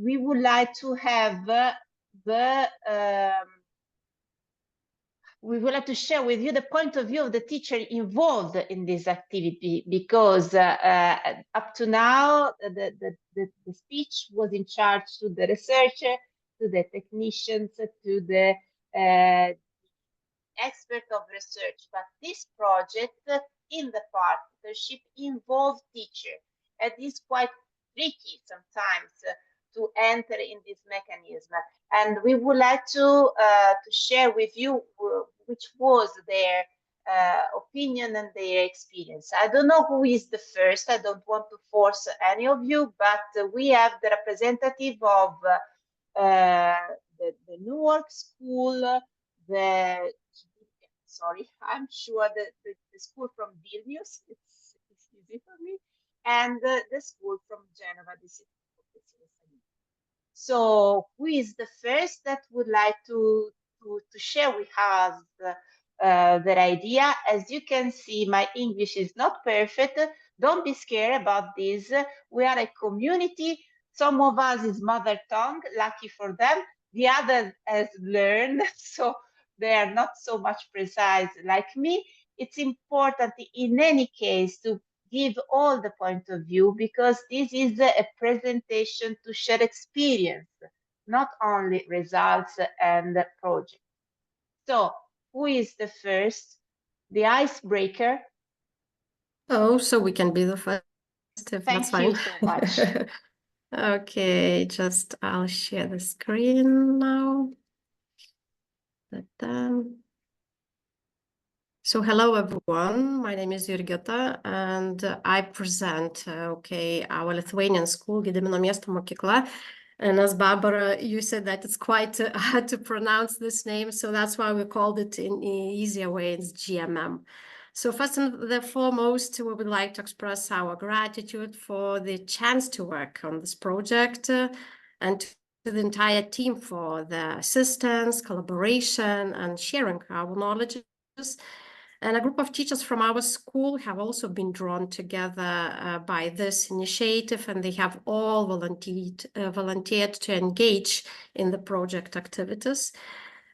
we would like to have we would like to share with you the point of view of the teacher involved in this activity, because up to now, the speech was in charge to the researcher, to the technicians, to the expert of research. But this project in the partnership involves teacher, and it's quite tricky sometimes to enter in this mechanism. And we would like to share with you which was their opinion and their experience. I don't know who is the first. I don't want to force any of you, but we have the representative of the Newark School, sorry, I'm sure that the school from Vilnius, it's easy for me, and the school from Genova, the city of the Ses5. So who is the first that would like to share with us their idea? As you can see, my English is not perfect. Don't be scared about this. We are a community. Some of us is mother tongue, lucky for them. The others has learned, so they are not so much precise like me. It's important in any case to give all the point of view, because this is a presentation to share experience, not only results and projects. So who is the first? The icebreaker. Oh, so we can be the first, if that's Thank you fine. so much. Okay, just I'll share the screen now. So hello everyone, my name is Jurgita and I present our Lithuanian school, Gedimino miesto mokykla. And as Barbara, you said that it's quite hard to pronounce this name, so that's why we called it in an easier way, it's GMM. So first and foremost, we would like to express our gratitude for the chance to work on this project and to the entire team for the assistance, collaboration, and sharing our knowledge. And a group of teachers from our school have also been drawn together by this initiative, and they have all volunteered to engage in the project activities.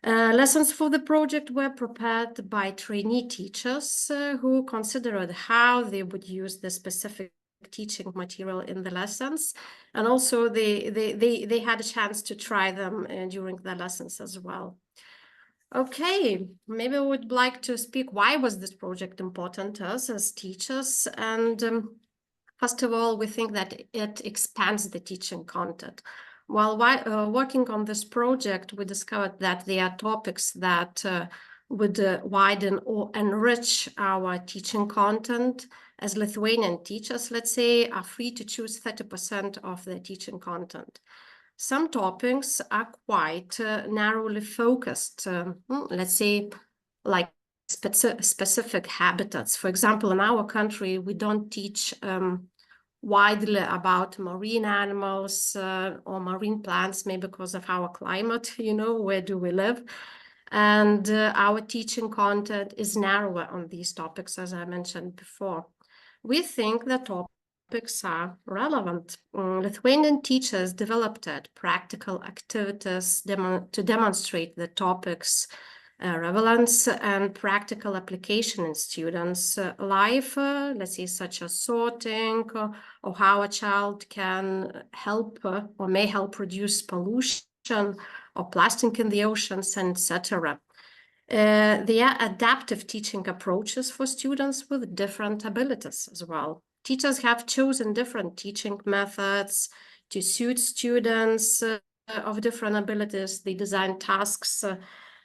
Lessons for the project were prepared by trainee teachers who considered how they would use the specific teaching material in the lessons, and also they had a chance to try them during the lessons as well. Okay, maybe we would like to speak why was this project important to us as teachers. And first of all, we think that it expands the teaching content. While working on this project, we discovered that there are topics that would widen or enrich our teaching content. As Lithuanian teachers, let's say, are free to choose 30% of their teaching content. Some topics are quite narrowly focused, let's say, like specific habitats. For example, in our country, we don't teach widely about marine animals or marine plants, maybe because of our climate, where do we live? And our teaching content is narrower on these topics, as I mentioned before. We think the topics are relevant. Lithuanian teachers developed practical activities to demonstrate the topics' relevance and practical application in students' life, let's say, such as sorting or how a child can help or may help reduce pollution or plastic in the oceans, etc. They are adaptive teaching approaches for students with different abilities as well. Teachers have chosen different teaching methods to suit students of different abilities. They design tasks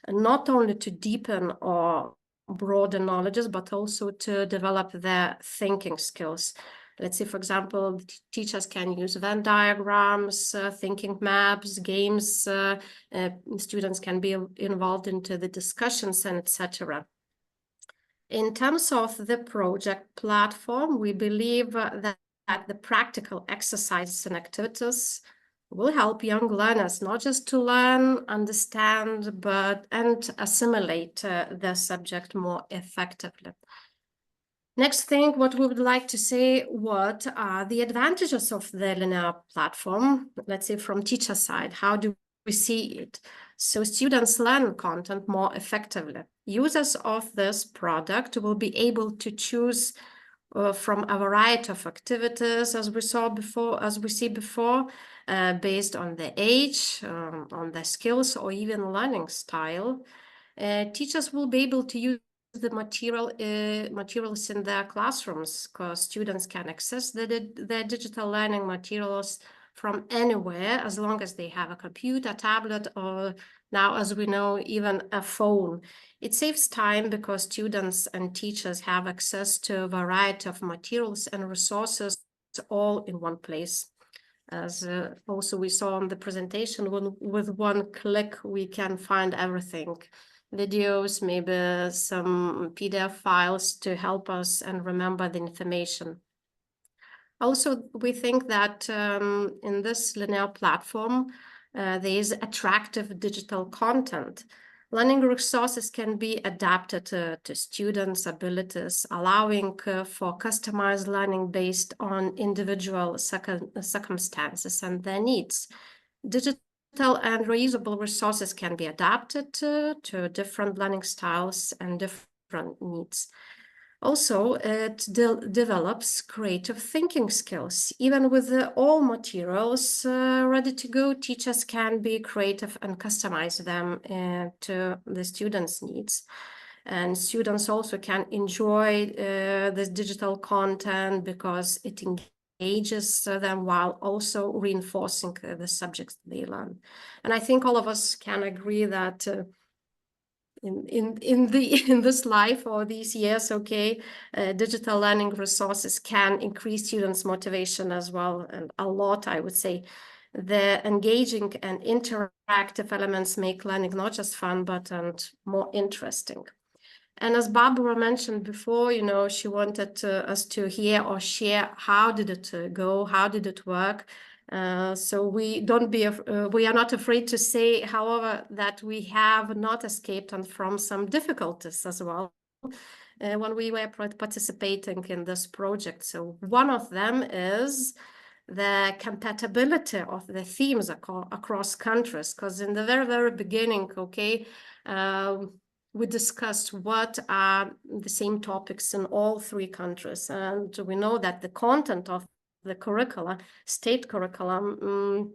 not only to deepen or broaden knowledges, but also to develop their thinking skills. Let's say, for example, teachers can use Venn diagrams, thinking maps, games. Students can be involved into the discussions and etc. In terms of the project platform, we believe that the practical exercises and activities will help young learners not just to learn, understand, and assimilate the subject more effectively. Next thing, what we would like to say, what are the advantages of the LINNEO platform? Let's say from teacher side, how do we see it? So students learn content more effectively. Users of this product will be able to choose from a variety of activities, as we see before, based on their age, on their skills, or even learning style. Teachers will be able to use the materials in their classrooms, because students can access their digital learning materials from anywhere, as long as they have a computer, tablet, or now, as we know, even a phone. It saves time because students and teachers have access to a variety of materials and resources all in one place. As also we saw on the presentation, with one click we can find everything. Videos, maybe some PDF files to help us and remember the information. Also, we think that in this LINNEO platform, there is attractive digital content. Learning resources can be adapted to students' abilities, allowing for customized learning based on individual circumstances and their needs. Digital and reusable resources can be adapted to different learning styles and different needs. Also, it develops creative thinking skills. Even with all materials ready to go, teachers can be creative and customize them to the students' needs. And students also can enjoy this digital content because it engages them while also reinforcing the subjects they learn. And I think all of us can agree that in this life or these years, digital learning resources can increase students' motivation as well, and a lot, I would say. The engaging and interactive elements make learning not just fun, but more interesting. And as Barbara mentioned before, she wanted us to hear or share how did it go, how did it work. So we are not afraid to say, however, that we have not escaped from some difficulties as well when we were participating in this project. So one of them is the compatibility of the themes across countries, because in the very, very beginning, we discussed what are the same topics in all three countries. And we know that the content of the curricula, state curriculum,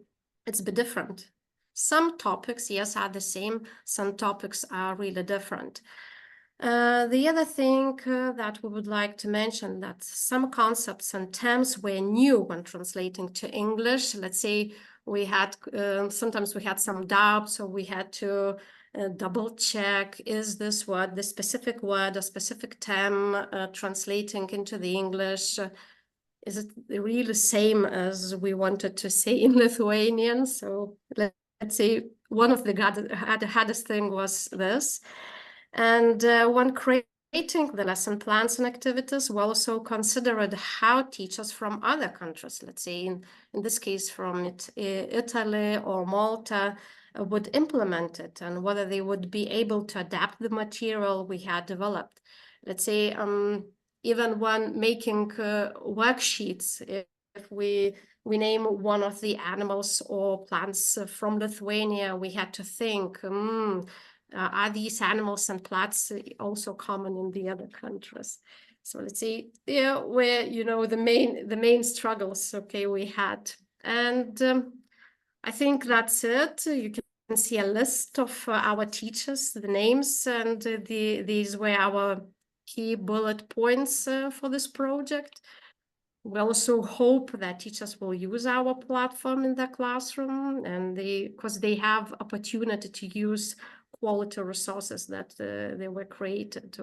it's a bit different. Some topics, yes, are the same. Some topics are really different. The other thing that we would like to mention, that some concepts and terms were new when translating to English. Let's say we had, sometimes we had some doubts, or we had to double check, is this word, the specific word, a specific term translating into the English, is it really the same as we wanted to say in Lithuanian? So let's say one of the hardest thing was this. And when creating the lesson plans and activities, we also considered how teachers from other countries, let's say in this case from Italy or Malta, would implement it, and whether they would be able to adapt the material we had developed. Let's say even when making worksheets, if we name one of the animals or plants from Lithuania, we had to think, are these animals and plants also common in the other countries? So let's see, where the main struggles we had. And I think that's it. You can see a list of our teachers, the names, and these were our key bullet points for this project. We also hope that teachers will use our platform in their classroom, and because they have opportunity to use quality resources that they were created.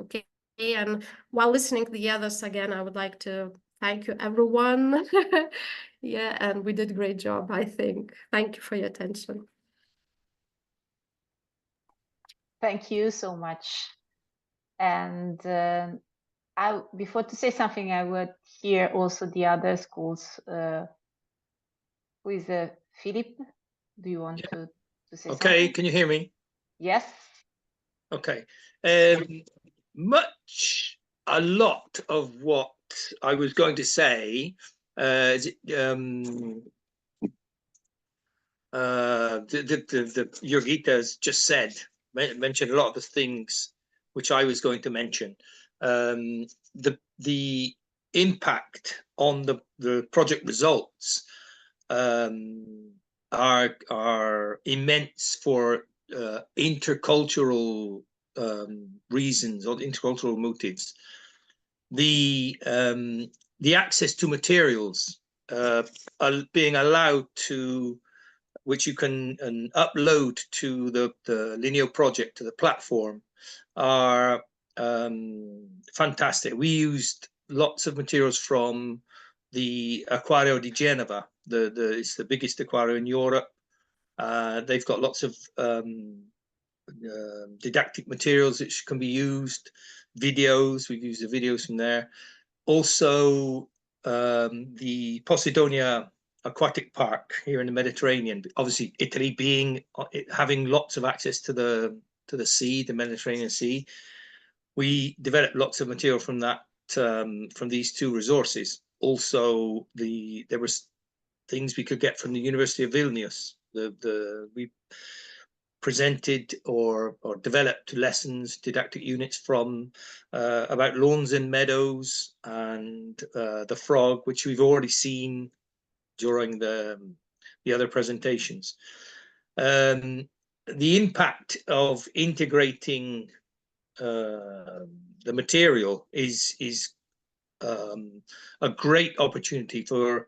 And while listening to the others again, I would like to thank you, everyone. Yeah, and we did a great job, I think. Thank you for your attention. Thank you so much. And before to say something, I would hear also the other schools. Who is Philip? Do you want to say something? Okay, can you hear me? Yes. Okay. Much a lot of what I was going to say, Jurgita has just said, mentioned a lot of the things which I was going to mention. The impact on the project results are immense for intercultural reasons or intercultural motives. The access to materials are being allowed to, which you can upload to the LINNEO project, to the platform, are fantastic. We used lots of materials from the Acquario di Genova. It's the biggest aquarium in Europe. They've got lots of didactic materials which can be used, videos. We use the videos from there. Also, the Posidonia Aquatic Park here in the Mediterranean. Obviously, Italy having lots of access to the sea, the Mediterranean Sea. We developed lots of material from that, from these two resources. Also, there was things we could get from the University of Vilnius. We presented or developed lessons, didactic units from about lawns and meadows and the frog, which we've already seen during the other presentations. The impact of integrating the material is a great opportunity for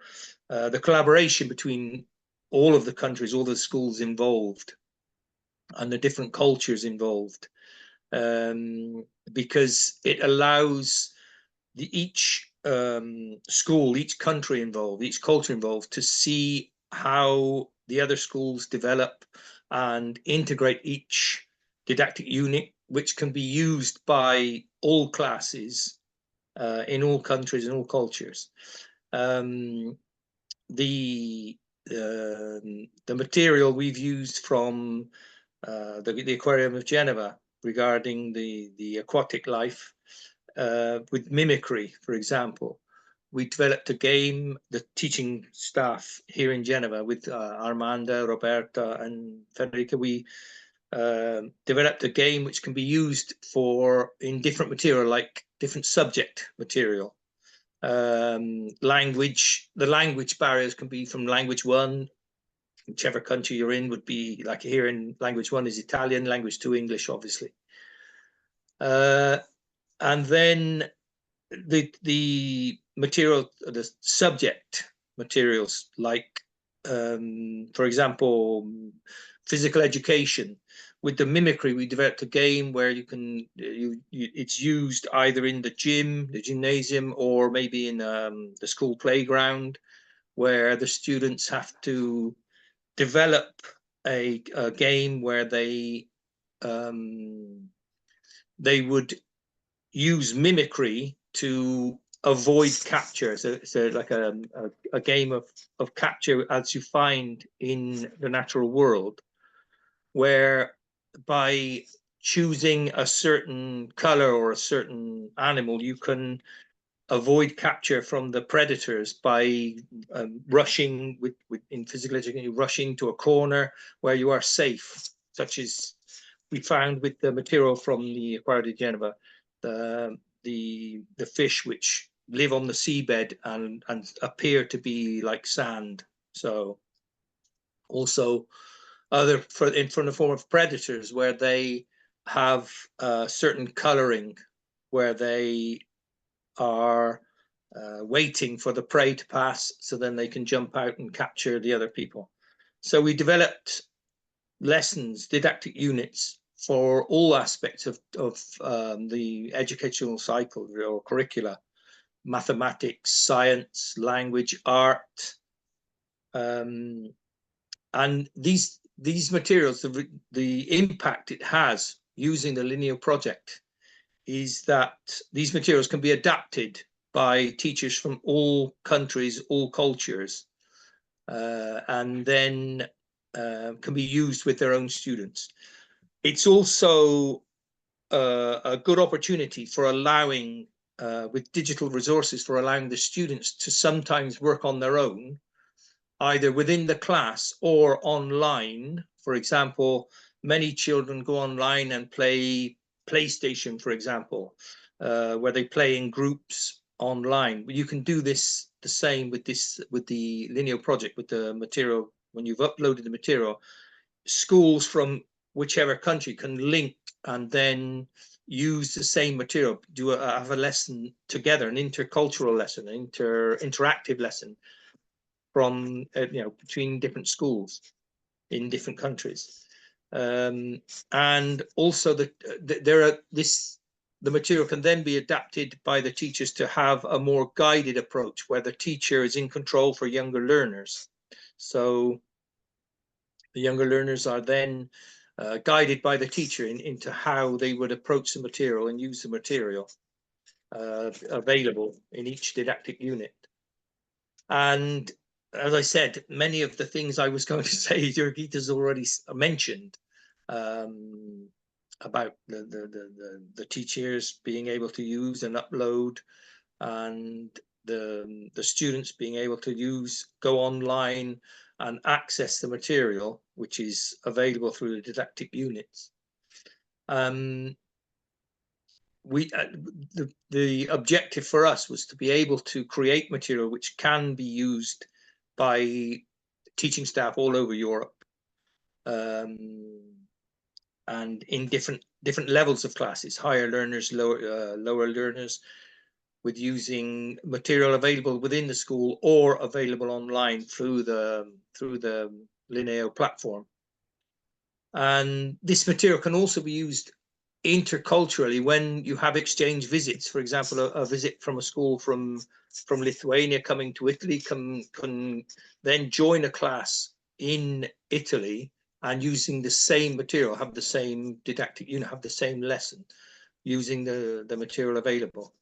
the collaboration between all of the countries, all the schools involved, and the different cultures involved, because it allows each school, each country involved, each culture involved to see how the other schools develop and integrate each didactic unit, which can be used by all classes in all countries and all cultures. The material we've used from the Aquarium of Geneva regarding the aquatic life, with mimicry, for example. We developed a game, the teaching staff here in Geneva with Armanda, Roberta and Federica, we developed a game which can be used in different material, like different subject material. Language, the language barriers can be from language 1, whichever country you're in would be, like here in language 1 is Italian, language 2 English, obviously. And then the material, the subject materials, like for example, physical education. With the mimicry, we developed a game where you can it's used either in the gym, the gymnasium, or maybe in the school playground, where the students have to develop a game where they would use mimicry to avoid capture. So like a game of capture as you find in the natural world, where by choosing a certain color or a certain animal, you can avoid capture from the predators by rushing in physical education, rushing to a corner where you are safe, such as we found with the material from the Aquario di Genova, the fish which live on the seabed and appear to be like sand. So also other in the form of predators, where they have certain coloring, where they are waiting for the prey to pass, so then they can jump out and capture the other people. So we developed lessons, didactic units for all aspects of the educational cycle or curricula: mathematics, science, language, art, and these materials, the impact it has using the LINNEO project is that these materials can be adapted by teachers from all countries, all cultures, and then can be used with their own students. It's also a good opportunity for allowing with digital resources for allowing the students to sometimes work on their own, either within the class or online. For example, many children go online and play PlayStation, for example, where they play in groups online. But you can do this the same with the LINNEO project, with the material. When you've uploaded the material, schools from whichever country can link and then use the same material, have a lesson together, an intercultural lesson, an interactive lesson from between different schools in different countries. And also the material can then be adapted by the teachers to have a more guided approach, where the teacher is in control for younger learners. So the younger learners are then guided by the teacher into how they would approach the material and use the material available in each didactic unit. And as I said, many of the things I was going to say, Jurgita's already mentioned, about the teachers being able to use and upload, and the students being able to go online and access the material which is available through the didactic units. The objective for us was to be able to create material which can be used by teaching staff all over Europe, and in different levels of classes, higher learners, lower learners, with using material available within the school or available online through the LINNEO platform. And this material can also be used interculturally when you have exchange visits. For example, a visit from a school from Lithuania coming to Italy can then join a class in Italy and using the same material, have the same didactic unit, have the same lesson using the material available.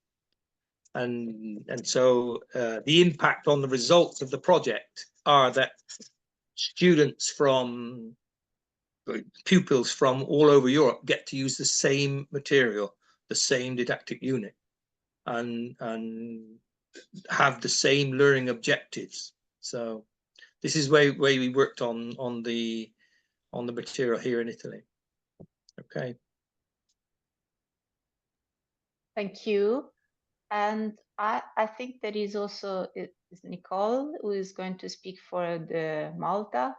And so the impact on the results of the project are that pupils from all over Europe get to use the same material, the same didactic unit, and have the same learning objectives. So this is where we worked on the material here in Italy. Okay. Thank you. And I think there is also Nicole, who is going to speak for the Malta.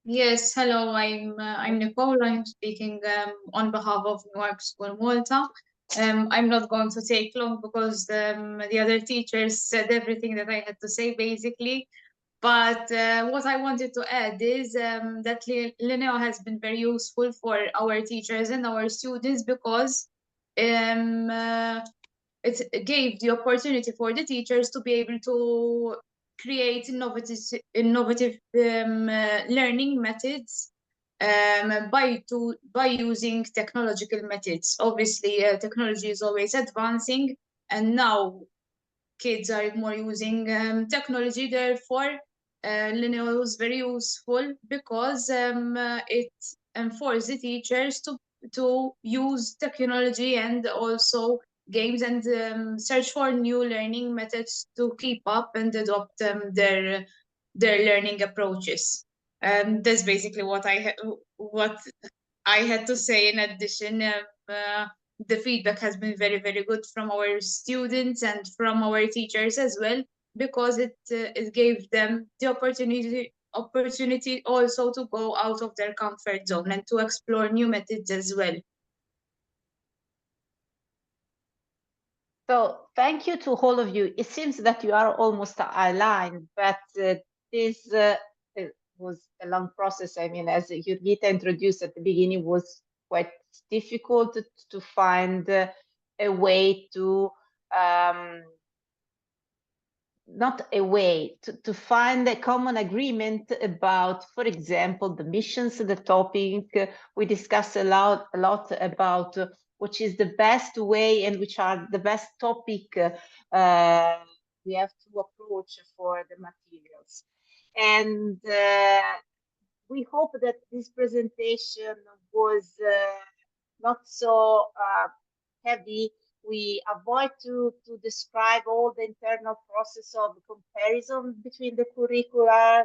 Yes, hello, I'm Nicole. I'm speaking on behalf of Newark School Malta. I'm not going to take long because the other teachers said everything that I had to say basically. But what I wanted to add is that LINNEO has been very useful for our teachers and our students, because it gave the opportunity for the teachers to be able to create innovative learning methods by using technological methods. Obviously, technology is always advancing, and now kids are more using technology. Therefore, LINNEO was very useful because it enforced the teachers to use technology and also games and search for new learning methods to keep up and adopt their learning approaches. That's basically what I had to say. In addition, the feedback has been very, very good from our students and from our teachers as well, because it gave them the opportunity also to go out of their comfort zone and to explore new methods as well. So thank you to all of you. It seems that you are almost aligned, but this was a long process. I mean, as Jurgita introduced at the beginning, was quite difficult to find a way to not a way to find a common agreement about, for example, the missions, the topic. We discussed a lot about which is the best way and which are the best topic we have to approach for the materials. And we hope that this presentation was not so heavy we avoid to describe all the internal process of comparison between the curricula,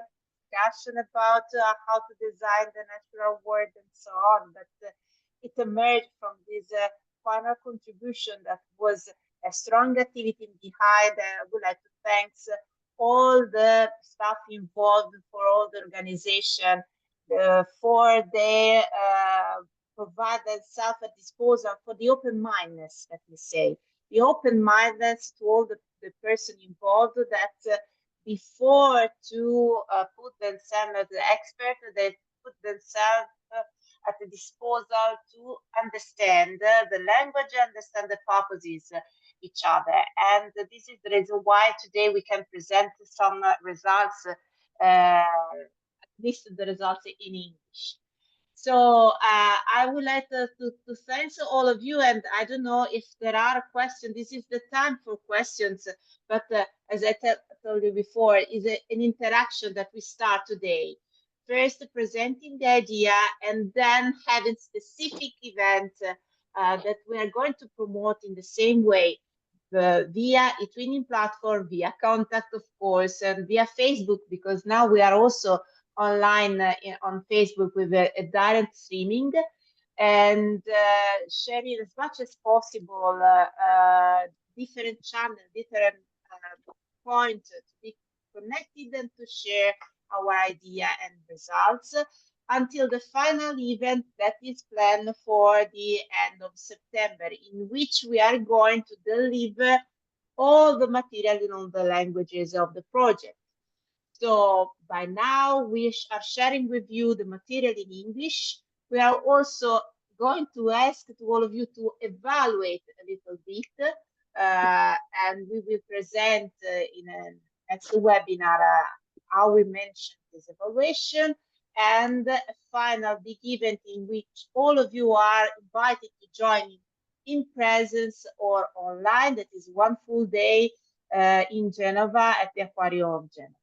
discussion about how to design the natural world and so on, but it emerged from this final contribution that was a strong activity behind. I would like to thank all the staff involved, for all the organization, for their provide themselves at disposal, for the open-mindedness, let me say, the open-mindedness to all the person involved, that before to put themselves as the expert, they put themselves at the disposal to understand the language, understand the purposes each other. And this is the reason why today we can present some results, at least the results in English. So I would like to thank all of you, and I don't know if there are questions. This is the time for questions, but as I told you before, is an interaction that we start today. First presenting the idea, and then having specific events that we are going to promote in the same way, via e-twinning platform, via contact, of course, and via Facebook, because now we are also online on Facebook with a direct streaming, and sharing as much as possible different channels, different points to be connected and to share our idea and results until the final event that is planned for the end of September, in which we are going to deliver all the material in all the languages of the project. So by now we are sharing with you the material in English. We are also going to ask to all of you to evaluate a little bit, and we will present in a next webinar how we mentioned this evaluation, and a final big event in which all of you are invited to join in presence or online. That is one full day in Genova, at the Aquarium of Genova.